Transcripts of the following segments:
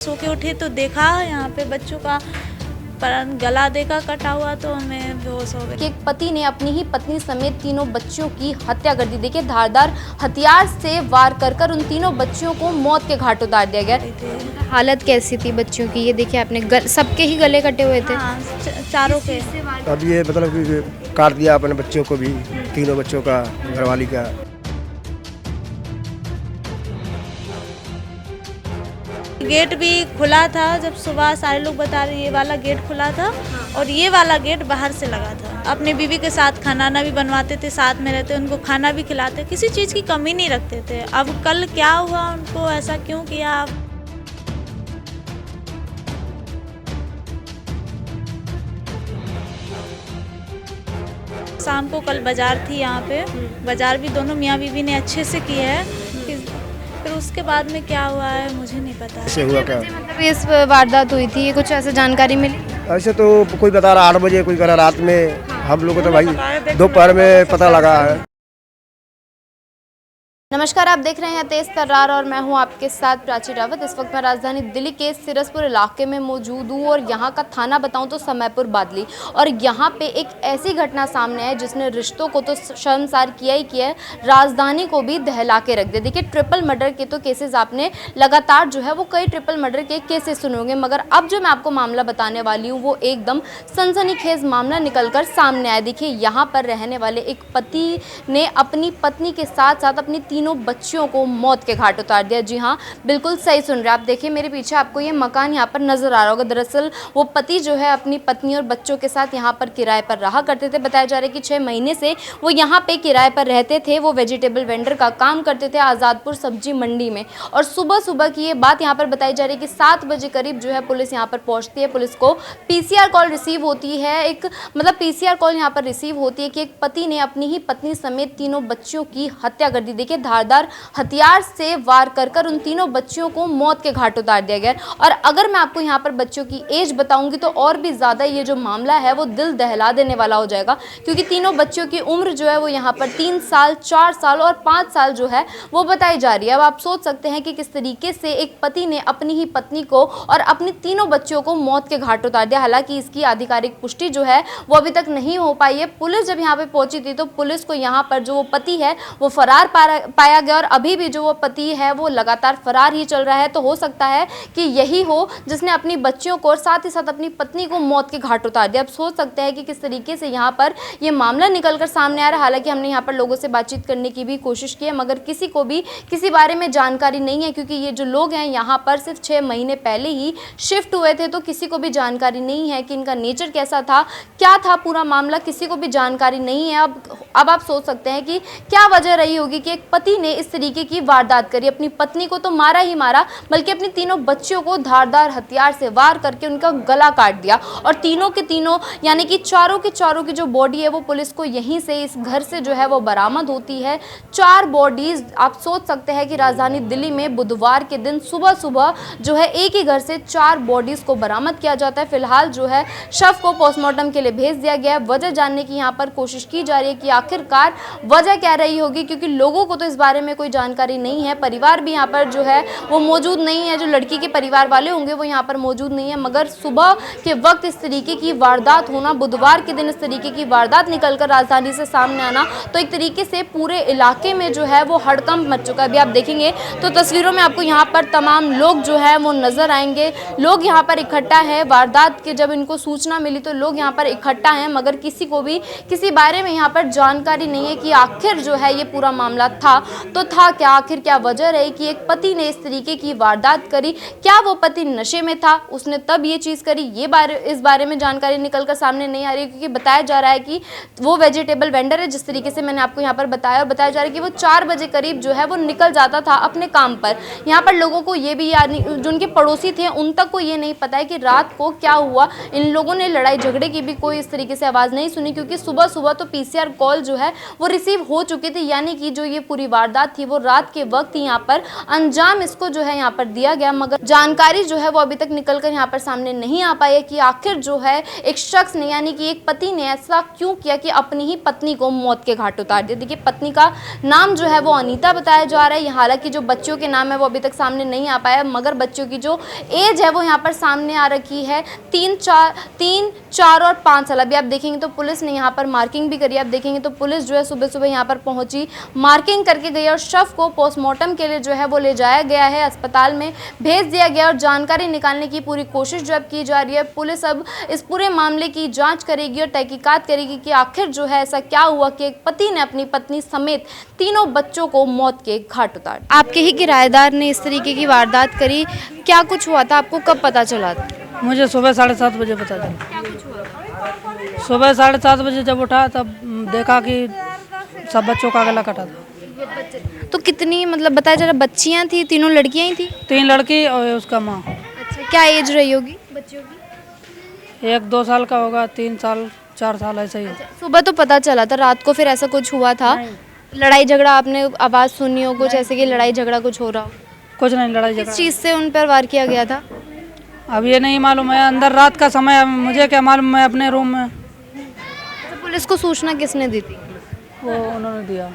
सो के उठे तो देखा यहाँ पे बच्चों का गला देखा कटा हुआ, तो हमें बेहोश हो गए। एक पति ने अपनी ही पत्नी समेत तीनों बच्चियों की हत्या कर दी। देखिए, धारदार हथियार से वार कर उन तीनों बच्चियों को मौत के घाट उतार दिया गया। हालत कैसी थी बच्चियों की? ये देखिए, आपने सबके ही गले कटे हुए थे। हाँ, चारों के। अब ये मतलब कि काट दिया अपने बच्चों को भी, तीनों बच्चों का, घरवाली का। गेट भी खुला था, जब सुबह सारे लोग बता रहे ये वाला गेट खुला था और ये वाला गेट बाहर से लगा था। अपने बीवी के साथ खाना भी बनवाते थे, साथ में रहते, उनको खाना भी खिलाते, किसी चीज़ की कमी नहीं रखते थे। अब कल क्या हुआ, उनको ऐसा क्यों किया? शाम को कल बाजार थी यहाँ पे, बाजार भी दोनों मियाँ बीवी ने अच्छे से की है। फिर उसके बाद में क्या हुआ है मुझे नहीं पता। ऐसे हुआ क्या? मतलब इस वारदात हुई थी, ये कुछ ऐसे जानकारी मिली? ऐसे तो कोई बता रहा 8 बजे, कोई कह रहा रात में। हम लोग को तो भाई दोपहर में पता लगा है। नमस्कार, आप देख रहे हैं तेज तर्रार और मैं हूं आपके साथ प्राची रावत। इस वक्त मैं राजधानी दिल्ली के सिरसपुर इलाके में मौजूद हूं और यहां का थाना बताऊं तो समयपुर बादली। और यहां पे एक ऐसी घटना सामने है जिसने रिश्तों को तो शर्मसार किया ही किया है, राजधानी को भी दहला के रख दिया। देखिए, ट्रिपल मर्डर के तो केसेस आपने लगातार जो है वो कई ट्रिपल मर्डर के केसेस सुने होंगे, मगर अब जो मैं आपको मामला बताने वाली हूँ वो एकदम सनसनीखेज मामला निकल कर सामने आया। देखिए, यहाँ पर रहने वाले एक पति ने अपनी पत्नी के साथ साथ अपनी तीनों बच्चियों को मौत के घाट उतार दिया। जी हाँ, बिल्कुल सही सुन रहे हैं आप। देखिए, मेरे पीछे आपको ये मकान यहाँ पर नजर आ रहा होगा। दरअसल वो पति जो है अपनी पत्नी और बच्चों के साथ यहाँ पर किराए पर रहा करते थे। बताया जा रहा है कि 6 महीने से वो यहाँ पे किराए पर रहते थे। वो वेजिटेबल वेंडर का काम करते थे आज़ादपुर सब्जी मंडी में। और सुबह सुबह की ये बात यहाँ पर बताई जा रही है कि 7 बजे करीब जो है पुलिस यहाँ पर पहुँचती है। पुलिस को PCR कॉल रिसीव होती है, PCR कॉल यहाँ पर रिसीव होती है कि एक पति ने अपनी ही पत्नी समेत तीनों बच्चियों की हत्या कर दी। देखिए, धारदार हथियार से वार कर उन तीनों बच्चियों को मौत के घाट उतार दिया गया। और अगर मैं आपको यहाँ पर बच्चों की एज बताऊंगी तो और भी ज़्यादा ये जो मामला है वो दिल दहला देने वाला हो जाएगा, क्योंकि तीनों बच्चियों की उम्र जो है वो यहाँ पर 3 साल, 4 साल और 5 साल जो है वो बताई जा रही है। अब आप सोच सकते हैं कि किस तरीके से एक पति ने अपनी ही पत्नी को और अपनी तीनों बच्चियों को मौत के घाट उतार दिया। हालांकि इसकी आधिकारिक पुष्टि जो है वो अभी तक नहीं हो पाई है। पुलिस जब यहाँ पे पहुंची थी तो पुलिस को यहाँ पर जो वो पति है वो फरार पाया गया और अभी भी जो वो पति है वो लगातार फरार ही चल रहा है। तो हो सकता है कि यही हो जिसने अपनी बच्चियों को और साथ ही साथ अपनी पत्नी को मौत के घाट उतार दिया। अब सोच सकते हैं कि किस तरीके से यहाँ पर ये मामला निकलकर सामने आ रहा है। हालांकि हमने यहाँ पर लोगों से बातचीत करने की भी कोशिश की है, मगर किसी को भी किसी बारे में जानकारी नहीं है, क्योंकि ये जो लोग हैं यहाँ पर सिर्फ 6 महीने पहले ही शिफ्ट हुए थे। तो किसी को भी जानकारी नहीं है कि इनका नेचर कैसा था, क्या था पूरा मामला, किसी को भी जानकारी नहीं है। अब आप सोच सकते हैं कि क्या वजह रही होगी कि एक पति ने इस तरीके की वारदात करी। अपनी पत्नी को तो मारा ही मारा, बल्कि अपनी तीनों बच्चियों को धारदार हथियार से वार करके उनका गला काट दिया। और तीनों के तीनों यानी कि चारों की जो बॉडी है वो पुलिस को यहीं से, इस घर से जो है वो बरामद होती है। 4 बॉडीज। आप सोच सकते हैं कि राजधानी दिल्ली में बुधवार के दिन सुबह सुबह जो है एक ही घर से 4 बॉडीज को बरामद किया जाता है। फिलहाल जो है शव को पोस्टमार्टम के लिए भेज दिया गया है। वजह जानने की यहाँ पर कोशिश की जा रही है कि आखिरकार वजह क्या रही होगी, क्योंकि लोगों को तो इस बारे में कोई जानकारी नहीं है। परिवार भी यहाँ पर जो है वो मौजूद नहीं है, जो लड़की के परिवार वाले होंगे वो यहाँ पर मौजूद नहीं है। मगर सुबह के वक्त इस तरीके की वारदात होना, बुधवार के दिन इस तरीके की वारदात निकलकर राजधानी से सामने आना, तो एक तरीके से पूरे इलाके में जो है वो हड़कंप मच चुका है। अभी आप देखेंगे तो तस्वीरों में आपको यहाँ पर तमाम लोग जो है वो नजर आएंगे। लोग यहाँ पर इकट्ठा है। वारदात के जब इनको सूचना मिली तो लोग यहाँ पर इकट्ठा हैं, मगर किसी को भी किसी बारे में यहाँ पर जानकारी नहीं है कि आखिर जो है ये पूरा मामला था तो था क्या, आखिर क्या वजह रही कि एक पति ने इस तरीके की वारदात करी। क्या वो पति नशे में था, उसने तब ये चीज़ करी, इस बारे में जानकारी निकलकर सामने नहीं आ रही, क्योंकि बताया जा रहा है कि वो वेजिटेबल वेंडर है, जिस तरीके से मैंने आपको यहाँ पर बताया। और बताया जा रहा है कि वो 4 बजे करीब जो है वो निकल जाता था अपने काम पर। यहाँ पर लोगों को ये भी याद नहीं, जो उनके पड़ोसी थे उन तक को ये नहीं पता है कि रात को क्या हुआ। इन लोगों ने लड़ाई झगड़े की भी कोई इस तरीके से आवाज़ नहीं सुनी, क्योंकि सुबह सुबह तो PCR कॉल जो है वो रिसीव हो चुकी थी। यानी कि जो ये पूरी वारदात थी वो रात के वक्त ही यहाँ पर अंजाम इसको जो है यहाँ पर दिया गया, मगर जानकारी जो है वो अभी तक निकलकर यहाँ पर सामने नहीं आ पाई है कि आखिर जो है एक शख्स ने यानी कि एक पति ने ऐसा क्यों किया कि अपनी ही पत्नी को मौत के घाट उतार दिया। देखिए पत्नी का नाम जो है वो अनीता बताया जा रहा है, हालांकि जो बच्चों के नाम है वो अभी तक सामने नहीं आ पाया, मगर बच्चों की जो एज है वो यहाँ पर सामने आ रखी है 3, 4 और 5 साल। अभी आप देखेंगे तो पुलिस ने यहाँ पर मार्किंग भी करी, आप देखेंगे तो पुलिस जो है सुबह सुबह यहाँ पर पहुंची, मार्किंग करके गई और शव को पोस्टमार्टम के लिए जो है वो ले जाया गया है, अस्पताल में भेज दिया गया और जानकारी निकालने की पूरी कोशिश जो अब की जा रही है। पुलिस अब इस पूरे मामले की जांच करेगी और तहकीकात करेगी कि आखिर जो है ऐसा क्या हुआ कि एक पति ने अपनी पत्नी समेत तीनों बच्चों को मौत के घाट उतार। आपके ही किराएदार ने इस तरीके की वारदात करी, क्या कुछ हुआ था, आपको कब पता चला था? मुझे सुबह 7:30 बजे पता चला। सुबह 7:30 बजे जब उठा तब देखा कि सब बच्चों का गला कटा था। तो कितनी मतलब बताया जरा, बच्चियां थी, तीनों लड़कियां ही थी? 3 लड़की और उसका माँ। अच्छा, क्या एज रही होगी बच्चियों की? 1-2 साल का होगा, 3 साल 4 साल ऐसा ही। सुबह तो पता चला था, रात को फिर ऐसा कुछ हुआ था? लड़ाई झगड़ा आपने आवाज़ सुनी हो कुछ ऐसे कि लड़ाई झगड़ा कुछ हो रहा हो? कुछ नहीं, लड़ाई किस झगड़ा। चीज़ से उन पर वार किया गया था? अब ये नहीं मालूम है, अंदर रात का समय है, मुझे क्या मालूम, मैं अपने रूम में। तो पुलिस को सूचना किसने दी थी? वो उन्होंने दिया,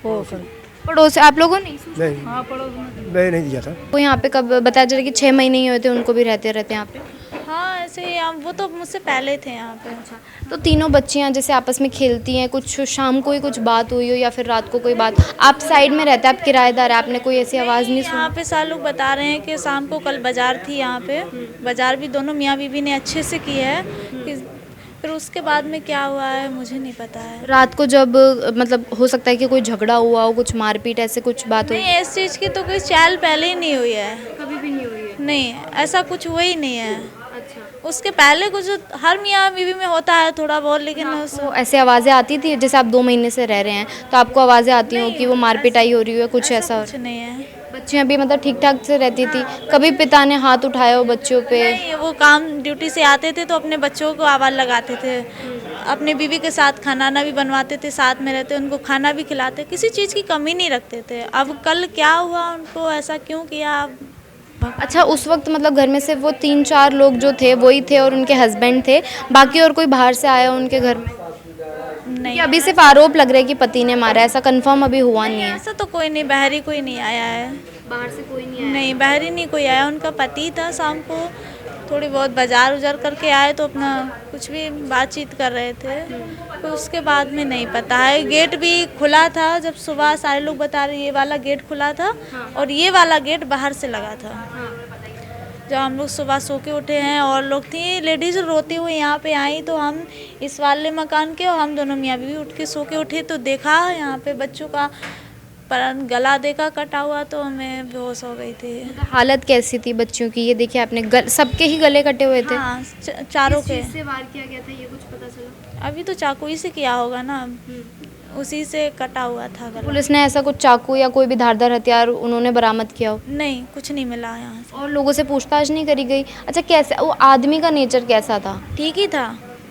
वो सर पड़ोस आप लोगों ने? नहीं, हाँ पड़ोस में। मैं नहीं दिया था। वो यहाँ पे कब बताया जा रहा है कि 6 महीने ही हुए थे उनको भी रहते यहाँ पे? हाँ ऐसे ही वो तो मुझसे पहले थे यहाँ पे। तो तीनों बच्चियाँ जैसे आपस में खेलती हैं, कुछ शाम को ही कुछ बात हुई हो या फिर रात को कोई बात? आप साइड में रहते हैं, आप किराएदार है, आपने कोई ऐसी आवाज़ नहीं सुनी? यहाँ पे सारे लोग बता रहे हैं कि शाम को कल बाजार थी यहाँ पे, बाजार भी दोनों मियाँ बीवी ने अच्छे से की है, फिर उसके बाद में क्या हुआ है मुझे नहीं पता है। रात को जब मतलब हो सकता है कि कोई झगड़ा हुआ हो, कुछ मारपीट ऐसे कुछ बात हुई? नहीं, इस चीज़ की तो कोई चाल पहले ही नहीं हुई है, कभी भी नहीं हुई है। नहीं ऐसा कुछ हुआ ही नहीं है। अच्छा, उसके पहले कुछ हर मियाँ बीवी में होता है थोड़ा बहुत, लेकिन तो ऐसे आवाज़ें आती थी जैसे आप 2 महीने से रह रहे हैं तो आपको आवाज़ें आती हो कि वो मारपिटाई हो रही है, कुछ ऐसा? कुछ नहीं है। बच्चियाँ भी मतलब ठीक ठाक से रहती थी? कभी पिता ने हाथ उठाया हो बच्चों पे? नहीं, वो काम ड्यूटी से आते थे तो अपने बच्चों को आवाज़ लगाते थे, अपने बीवी के साथ खाना भी बनवाते थे, साथ में रहते उनको खाना भी खिलाते, किसी चीज़ की कमी नहीं रखते थे। अब कल क्या हुआ, उनको ऐसा क्यों किया? अच्छा, उस वक्त मतलब घर में सिर्फ वो 3-4 लोग जो थे वही थे और उनके हस्बैंड थे, बाकी और कोई बाहर से आया उनके घर में? नहीं, अभी सिर्फ आरोप लग रहा है कि पति ने मारा, ऐसा कंफर्म अभी हुआ नहीं है? ऐसा तो कोई नहीं, बाहरी कोई नहीं आया है। बाहर से कोई नहीं नहीं, बाहरी नहीं कोई आया, उनका पति था, शाम को थोड़ी बहुत बाजार उजार करके आए तो अपना कुछ भी बातचीत कर रहे थे, तो उसके बाद में नहीं पता है। गेट भी खुला था, जब सुबह सारे लोग बता रहे ये वाला गेट खुला था और ये वाला गेट बाहर से लगा था। जब हम लोग सुबह सो के उठे हैं और लोग थी लेडीज़ रोती हुई यहाँ पे आई, तो हम इस वाले मकान के और हम दोनों मियाँ बीवी उठ के सो के उठे तो देखा यहाँ पे बच्चों का पर गला देखा कटा हुआ, तो हमें बेहोश हो गई थी। हालत कैसी थी बच्चियों की? ये देखिए आपने सबके ही गले कटे हुए थे? हाँ, चारों के। से वार किया गया था ये कुछ पता चला? अभी तो चाकू ही से किया होगा ना, उसी से कटा हुआ था गला। पुलिस ने ऐसा कुछ चाकू या कोई भी धारदार हथियार उन्होंने बरामद किया हो? नहीं, कुछ नहीं मिला यहाँ से। और लोगों से पूछताछ नहीं करी गई? अच्छा, कैसे वो आदमी का नेचर कैसा था? ठीक ही था,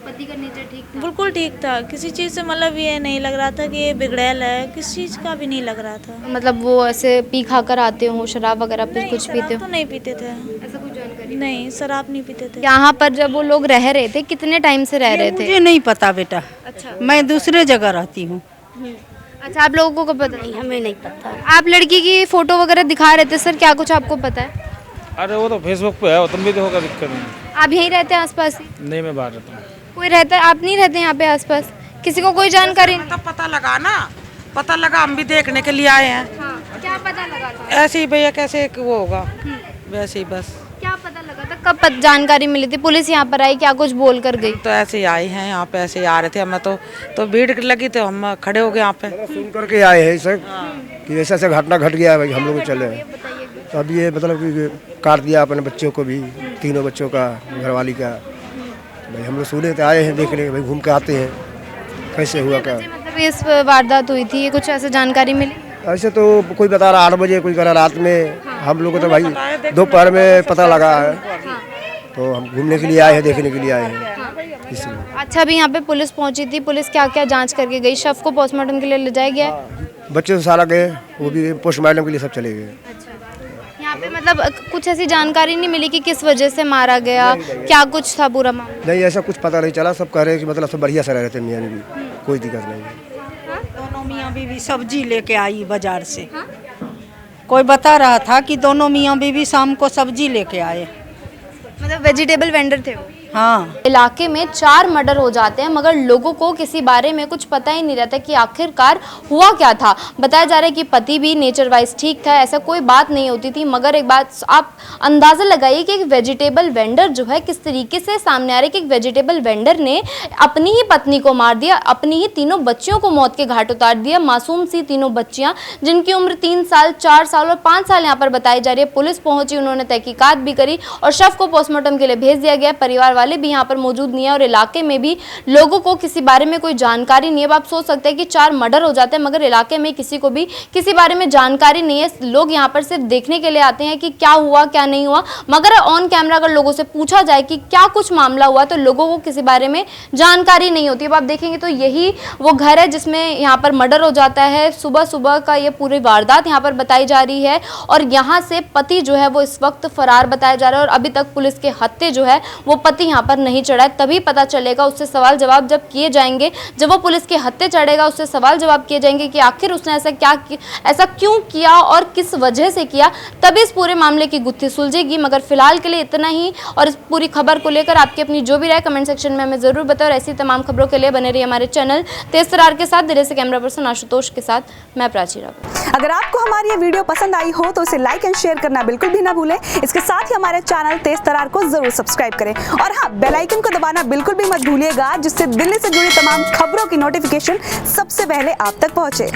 पति का नेचर ठीक था? बिल्कुल ठीक था, किसी चीज़ से मतलब ये नहीं लग रहा था कि ये बिगड़ैल है, किसी चीज़ का भी नहीं लग रहा था। मतलब वो ऐसे पी खा कर आते हो, शराब वगैरह फिर कुछ शराब पीते हो? तो नहीं पीते थे। ऐसा कुछ जानकारी नहीं, शराब नहीं पीते थे। यहाँ पर जब वो लोग रह रहे थे कितने टाइम से रह रहे थे? मुझे नहीं पता बेटा। अच्छा, मैं दूसरे जगह रहती हूँ। अच्छा, आप लोगों को पता नहीं? हमें नहीं पता। आप लड़की की फोटो वगैरह दिखा रहे थे सर, क्या कुछ आपको पता है? अरे वो तो फेसबुक पे है, वो तुम भी देखो, दिक्कत नहीं। आप यहीं रहते हैं आसपास ही? नहीं, मैं बाहर रहता हूँ। कोई रहता है? आप नहीं रहते यहाँ पे आसपास? किसी को कोई जानकारी नहीं? तो पता लगा ना, पता लगा, हम भी देखने के लिए आए हैं। हाँ, क्या पता लगा था? ऐसे ही भैया, कैसे वो होगा वैसे ही बस। क्या पता लगा था? कब जानकारी मिली थी? पुलिस यहाँ पर आई, क्या कुछ बोल कर गई? तो ऐसे ही आए हैं यहाँ पे, ऐसे ही आ रहे थे हमें तो भीड़ लगी तो हम खड़े हो गए यहाँ पे। सुन करके आए हैं सर कि ऐसा ऐसा घटना घट गया है भाई, हम लोग चले हैं। तो अब ये मतलब कि काट दिया अपने बच्चों को भी, तीनों बच्चों का, घरवाली का। भाई हम लोग सुने तो आए हैं देखने, भाई घूम के आते हैं कैसे हुआ क्या। मतलब इस वारदात हुई थी, ये कुछ ऐसे जानकारी मिली? ऐसे तो कोई बता रहा 8 बजे, कोई कह रहा रात में। हम लोग को तो भाई दोपहर में पता लगा है। तो हम घूमने के लिए आए हैं, देखने के लिए आए हैं इसलिए। अच्छा, अभी यहाँ पे पुलिस पहुंची थी, पुलिस क्या क्या जांच करके गई? शव को पोस्टमार्टम के लिए ले जाया गया है? बच्चे तो सारा गए, वो भी पोस्टमार्टम के लिए सब चले गए। यहाँ पे मतलब कुछ ऐसी जानकारी नहीं मिली कि किस वजह से मारा गया, क्या कुछ था पूरा मामला? नहीं, ऐसा कुछ पता नहीं चला। सब कह रहे हैं कि मतलब सब बढ़िया से रह रहे थे, मियाँ बीवी, कोई दिक्कत नहीं है। दोनों मियाँ बीवी सब्जी लेके आई बाजार से। कोई बता रहा था कि दोनों मियाँ बीवी शाम को सब्जी लेके आए। मतलब वेजिटेबल वेंडर थे वो? हाँ। इलाके में 4 मर्डर हो जाते हैं मगर लोगों को किसी बारे में कुछ पता ही नहीं रहता कि आखिरकार हुआ क्या था। बताया जा रहा है कि पति भी नेचर वाइज ठीक था, ऐसा कोई बात नहीं होती थी। मगर एक बात आप अंदाज़ा लगाइए कि एक वेजिटेबल वेंडर जो है किस तरीके से सामने आ रहा है कि एक वेजिटेबल वेंडर ने अपनी ही पत्नी को मार दिया, अपनी ही तीनों बच्चियों को मौत के घाट उतार दिया। मासूम सी तीनों बच्चियाँ जिनकी उम्र 3 साल, 4 साल और 5 साल यहाँ पर बताई जा रही है। पुलिस पहुंची, उन्होंने तहकीकात भी करी और शव को पोस्टमार्टम के लिए भेज दिया गया। परिवार वाले भी यहाँ पर मौजूद नहीं है और इलाके में भी लोगों को किसी बारे में कोई जानकारी नहीं है। अब आप सोच सकते हैं कि 4 मर्डर हो जाते हैं मगर इलाके में किसी को भी किसी बारे में जानकारी नहीं है। लोग यहाँ पर सिर्फ देखने के लिए आते हैं कि क्या हुआ क्या नहीं हुआ, मगर ऑन कैमरा अगर लोगों से पूछा जाए कि क्या कुछ मामला हुआ तो लोगों को किसी बारे में जानकारी नहीं होती। अब आप देखेंगे तो यही वो घर है जिसमें यहाँ पर मर्डर हो जाता है। सुबह सुबह का ये पूरी वारदात यहाँ पर बताई जा रही है और यहाँ से पति जो है वो इस वक्त फरार बताया जा रहा है और अभी तक पुलिस के हत्थे जो है वो पति यहाँ पर नहीं चढ़ा है। तभी पता चलेगा, उससे सवाल जवाब जब किए जाएंगे, जब वो पुलिस के हत्थे चढ़ेगा उससे सवाल जवाब किए जाएंगे कि आखिर उसने ऐसा क्यों किया और किस वजह से किया, तभी इस पूरे मामले की गुत्थी सुलझेगी। मगर फिलहाल के लिए इतना ही और इस पूरी खबर को लेकर आपकी अपनी जो भी राय कमेंट सेक्शन में हमें जरूर बताओ और ऐसी तमाम खबरों के लिए बने रहिए हमारे चैनल तेज तरार के साथ। दिल्ली से कैमरा पर्सन आशुतोष के साथ मैं प्राची रावत। अगर आपको हमारी ये वीडियो पसंद आई हो तो इसे लाइक एंड शेयर करना बिल्कुल भी ना भूलें। इसके साथ ही हमारे चैनल तेज तरार को जरूर सब्सक्राइब करें और हाँ, बेल आइकन को दबाना बिल्कुल भी मत भूलिएगा जिससे दिल्ली से जुड़ी तमाम खबरों की नोटिफिकेशन सबसे पहले आप तक पहुंचे।